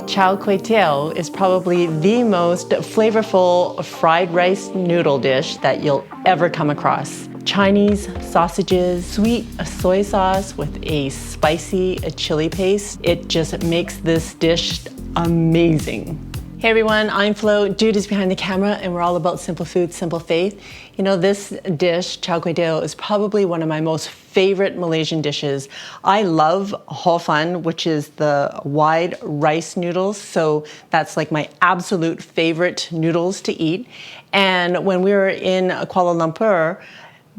Chao Kway Teow is probably the most flavorful fried rice noodle dish that you'll ever come across. Chinese sausages, sweet soy sauce with a spicy chili paste. It just makes this dish amazing. Hey everyone, I'm Flo, Dude is behind the camera, and we're all about simple food, simple faith. You know, this dish, Chao Kway Teow, is probably one of my most favorite Malaysian dishes. I love hor fun, which is the wide rice noodles. So that's like my absolute favorite noodles to eat. And when we were in Kuala Lumpur,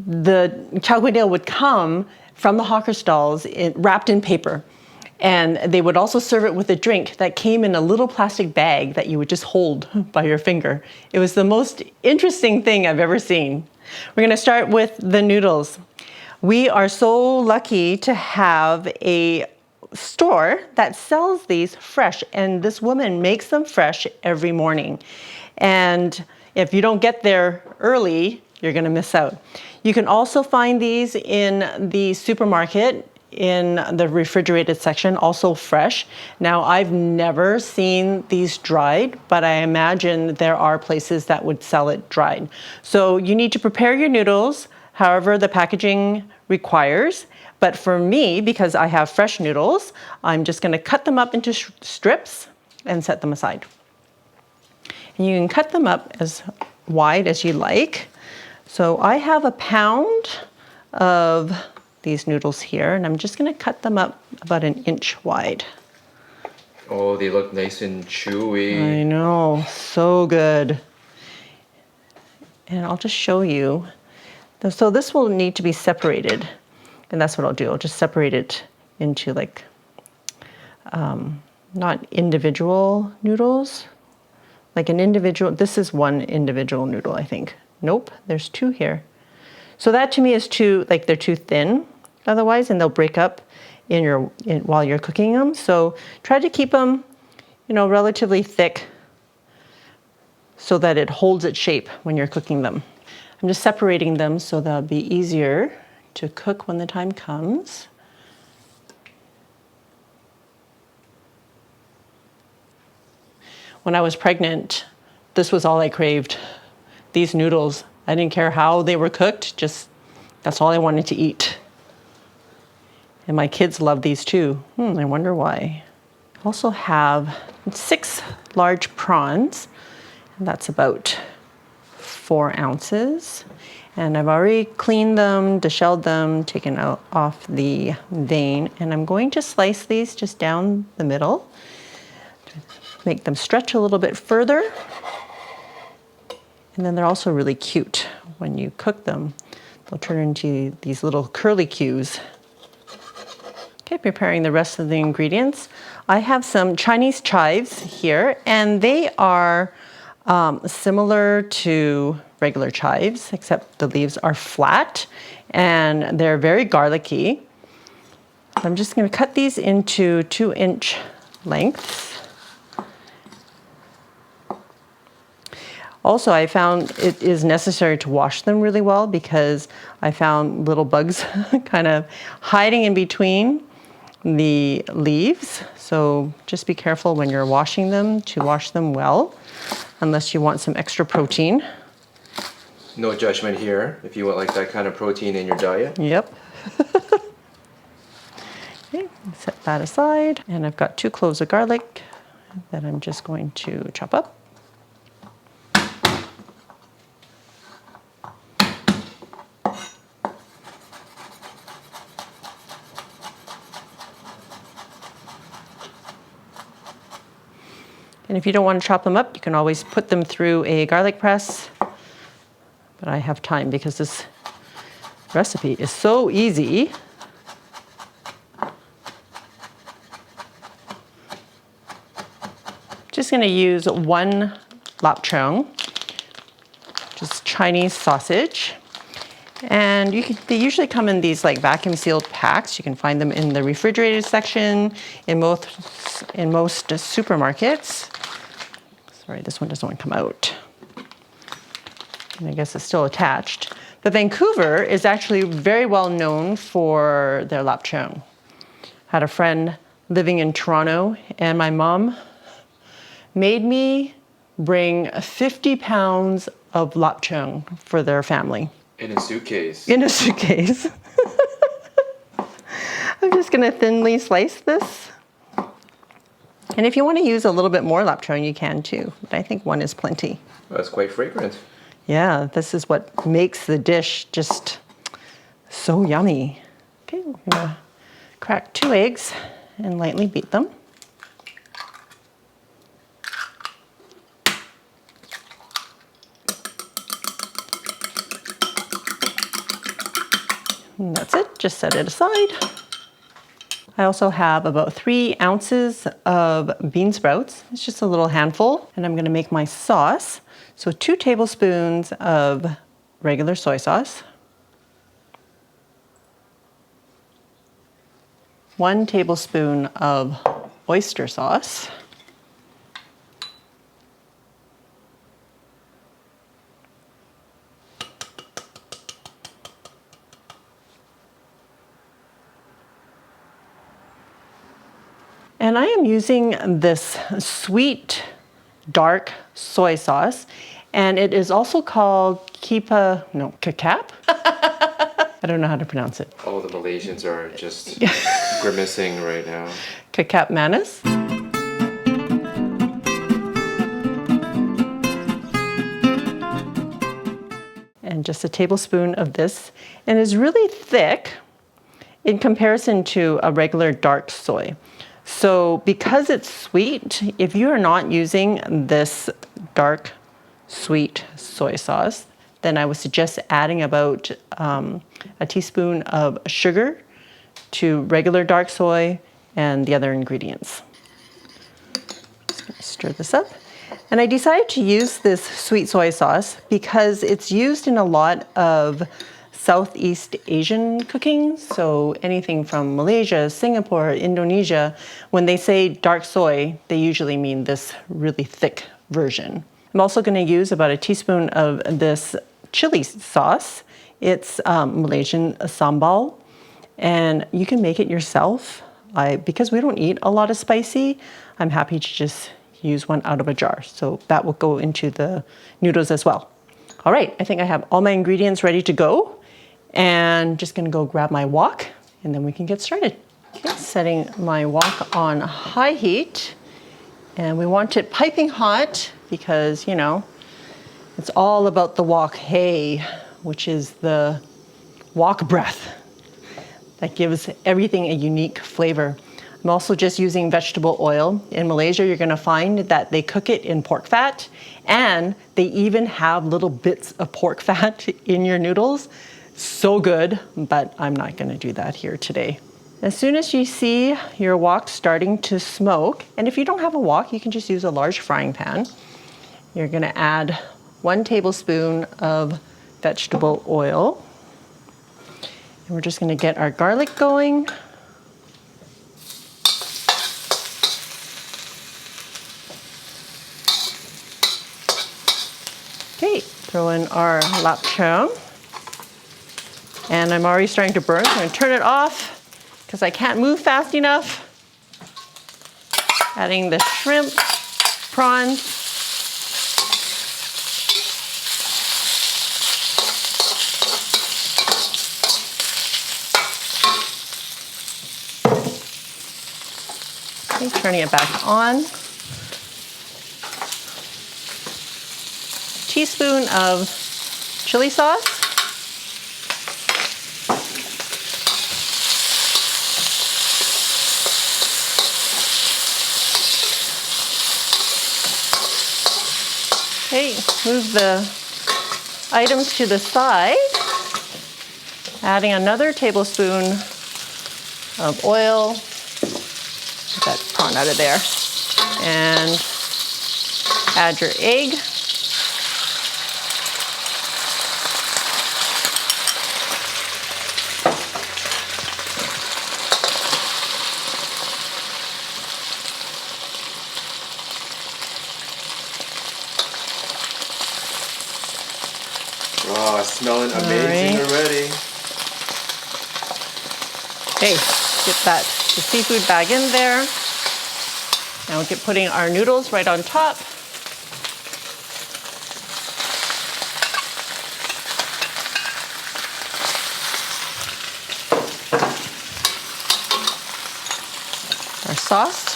the Chao Kway Teow would come from the hawker stalls wrapped in paper. And they would also serve it with a drink that came in a little plastic bag that you would just hold by your finger. It was the most interesting thing I've ever seen. We're gonna start with the noodles. We are so lucky to have a store that sells these fresh, and this woman makes them fresh every morning. And if you don't get there early, you're gonna miss out. You can also find these in the supermarket in the refrigerated section, also fresh. Now, I've never seen these dried, but I imagine there are places that would sell it dried. So you need to prepare your noodles however the packaging requires. But for me, because I have fresh noodles, I'm just gonna cut them up into strips and set them aside. And you can cut them up as wide as you like. So I have a pound of these noodles here, and I'm just gonna cut them up about 1 inch wide. Oh, they look nice and chewy. I know, so good. And I'll just show you. So this will need to be separated, and that's what I'll do. I'll just separate it into like, not individual noodles, like an individual, this is one individual noodle, I think. Nope, there's two here. So that to me is too, like they're too thin otherwise, and they'll break up while you're cooking them. So try to keep them, you know, relatively thick so that it holds its shape when you're cooking them. I'm just separating them so they'll be easier to cook when the time comes. When I was pregnant, this was all I craved. These noodles. I didn't care how they were cooked, just that's all I wanted to eat. And my kids love these too. I wonder why. I also have 6 large prawns, and that's about 4 ounces. And I've already cleaned them, deshelled them, taken off the vein, and I'm going to slice these just down the middle, make them stretch a little bit further. And then they're also really cute. When you cook them, they'll turn into these little curly cues. Okay, preparing the rest of the ingredients. I have some Chinese chives here, and they are similar to regular chives, except the leaves are flat, and they're very garlicky. I'm just gonna cut these into 2-inch lengths. Also, I found it is necessary to wash them really well because I found little bugs kind of hiding in between the leaves. So just be careful when you're washing them to wash them well, unless you want some extra protein. No judgment here, if you want like that kind of protein in your diet. Yep. Okay, set that aside. And I've got 2 cloves of garlic that I'm just going to chop up. And if you don't want to chop them up, you can always put them through a garlic press. But I have time because this recipe is so easy. Just going to use 1 lapchung, just Chinese sausage. And they usually come in these like vacuum sealed packs. You can find them in the refrigerated section in most supermarkets. Sorry, this one doesn't want to come out. And I guess it's still attached. But Vancouver is actually very well known for their lapchung. Had a friend living in Toronto, and my mom made me bring 50 pounds of lapchung for their family. In a suitcase. In a suitcase. I'm just gonna thinly slice this. And if you want to use a little bit more lapchung, you can too. But I think one is plenty. Well, that's quite fragrant. Yeah, this is what makes the dish just so yummy. Okay, I'm gonna crack 2 eggs and lightly beat them. And that's it, just set it aside. I also have about 3 ounces of bean sprouts. It's just a little handful, and I'm gonna make my sauce. So 2 tablespoons of regular soy sauce, 1 tablespoon of oyster sauce, and I am using this sweet, dark soy sauce, and it is also called kecap? I don't know how to pronounce it. All the Malaysians are just grimacing right now. Kecap manis. And just a tablespoon of this, and it's really thick in comparison to a regular dark soy. So because it's sweet, if you are not using this dark sweet soy sauce, then I would suggest adding about a teaspoon of sugar to regular dark soy and the other ingredients. Just gonna stir this up. And I decided to use this sweet soy sauce because it's used in a lot of Southeast Asian cooking. So anything from Malaysia, Singapore, Indonesia, when they say dark soy, they usually mean this really thick version. I'm also going to use about a teaspoon of this chili sauce. It's Malaysian sambal, and you can make it yourself. Because we don't eat a lot of spicy, I'm happy to just use one out of a jar. So that will go into the noodles as well. All right, I think I have all my ingredients ready to go, and just gonna go grab my wok, and then we can get started. Okay, setting my wok on high heat, and we want it piping hot because, you know, it's all about the wok hay, which is the wok breath that gives everything a unique flavor. I'm also just using vegetable oil. In Malaysia, you're gonna find that they cook it in pork fat, and they even have little bits of pork fat in your noodles. So good, but I'm not gonna do that here today. As soon as you see your wok starting to smoke, and if you don't have a wok, you can just use a large frying pan. You're gonna add 1 tablespoon of vegetable oil. And we're just gonna get our garlic going. Okay, throw in our lapchung. And I'm already starting to burn, so I'm gonna turn it off because I can't move fast enough. Adding the shrimp, prawns. Okay, turning it back on. Teaspoon of chili sauce. Okay, move the items to the side. Adding another tablespoon of oil. Get that prawn out of there. And add your egg. Oh, it's smelling amazing already. Okay, get the seafood bag in there. Now we'll get putting our noodles right on top. Our sauce.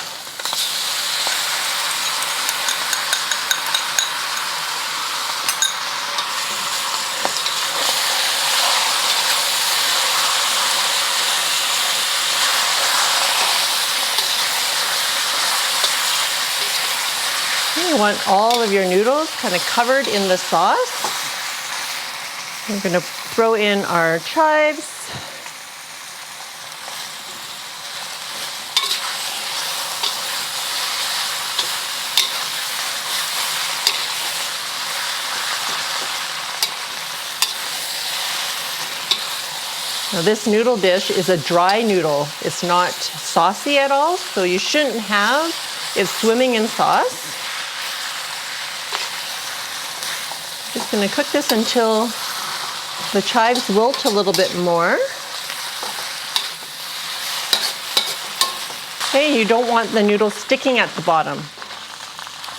You want all of your noodles kind of covered in the sauce. We're going to throw in our chives. Now this noodle dish is a dry noodle. It's not saucy at all, so you shouldn't have it swimming in sauce. Just going to cook this until the chives wilt a little bit more. Okay, you don't want the noodles sticking at the bottom.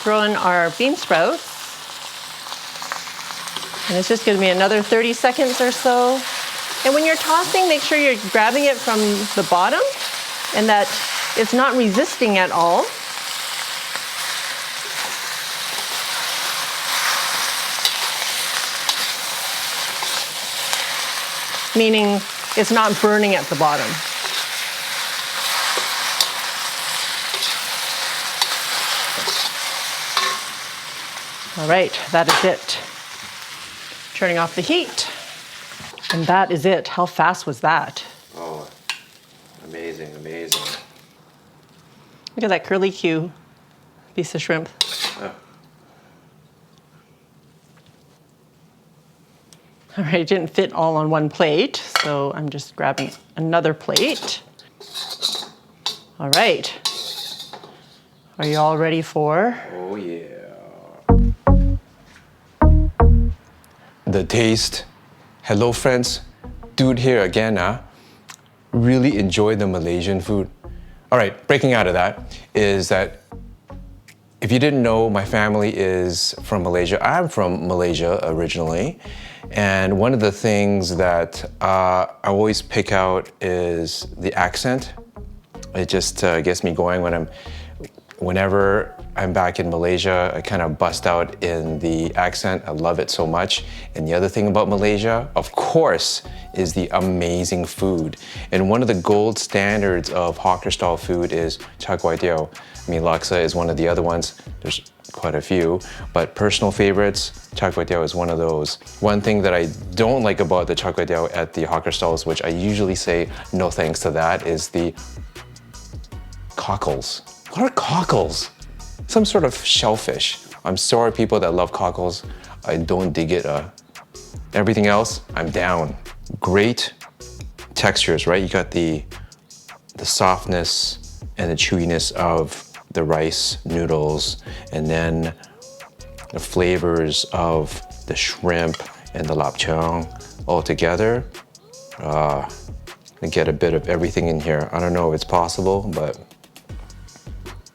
Throw in our bean sprouts. And it's just going to be another 30 seconds or so. And when you're tossing, make sure you're grabbing it from the bottom and that it's not resisting at all. Meaning it's not burning at the bottom. All right, that is it. Turning off the heat. And that is it. How fast was that? Oh, amazing, amazing. Look at that curly Q piece of shrimp. Oh. All right, it didn't fit all on one plate, so I'm just grabbing another plate. All right. Are you all ready for? Oh, yeah. The taste. Hello, friends. Dude here again, huh? Really enjoy the Malaysian food. All right, breaking out of that is that if you didn't know, my family is from Malaysia. I'm from Malaysia originally. And one of the things that I always pick out is the accent. It just gets me going whenever I'm back in Malaysia, I kind of bust out in the accent. I love it so much. And the other thing about Malaysia, of course, is the amazing food. And one of the gold standards of hawker style food is char kway teow. I mean, laksa is one of the other ones. There's quite a few, but personal favorites, char kway teow is one of those. One thing that I don't like about the char kway teow at the hawker stalls, which I usually say no thanks to that, is the cockles. What are cockles? Some sort of shellfish. I'm sorry, people that love cockles. I don't dig it. Everything else, I'm down. Great textures, right? You got the softness and the chewiness of the rice noodles, and then the flavors of the shrimp and the lapchang all together. I get a bit of everything in here. I don't know if it's possible, but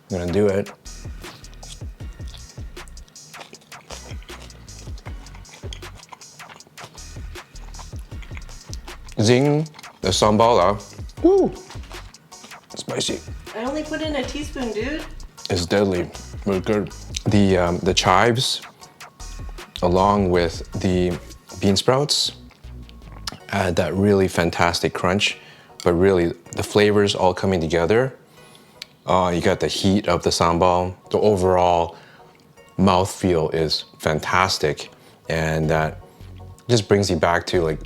I'm gonna do it. Zing, the sambal, woo, spicy. I only put in a teaspoon, dude. It's deadly, really good. The chives, along with the bean sprouts, add that really fantastic crunch, but really the flavors all coming together. You got the heat of the sambal. The overall mouthfeel is fantastic, and that just brings you back to like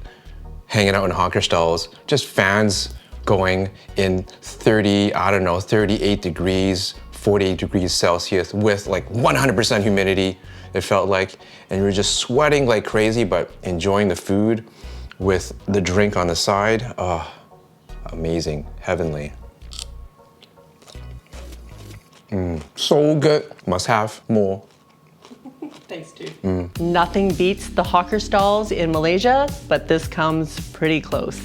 hanging out in hawker stalls, just fans going in 38 degrees, 48 degrees Celsius with like 100% humidity, it felt like, and you were just sweating like crazy, but enjoying the food with the drink on the side. Oh, amazing, heavenly. So good, must have more. Thanks, dude. Nothing beats the hawker stalls in Malaysia, but this comes pretty close.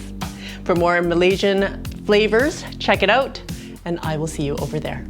For more Malaysian flavors, check it out, and I will see you over there.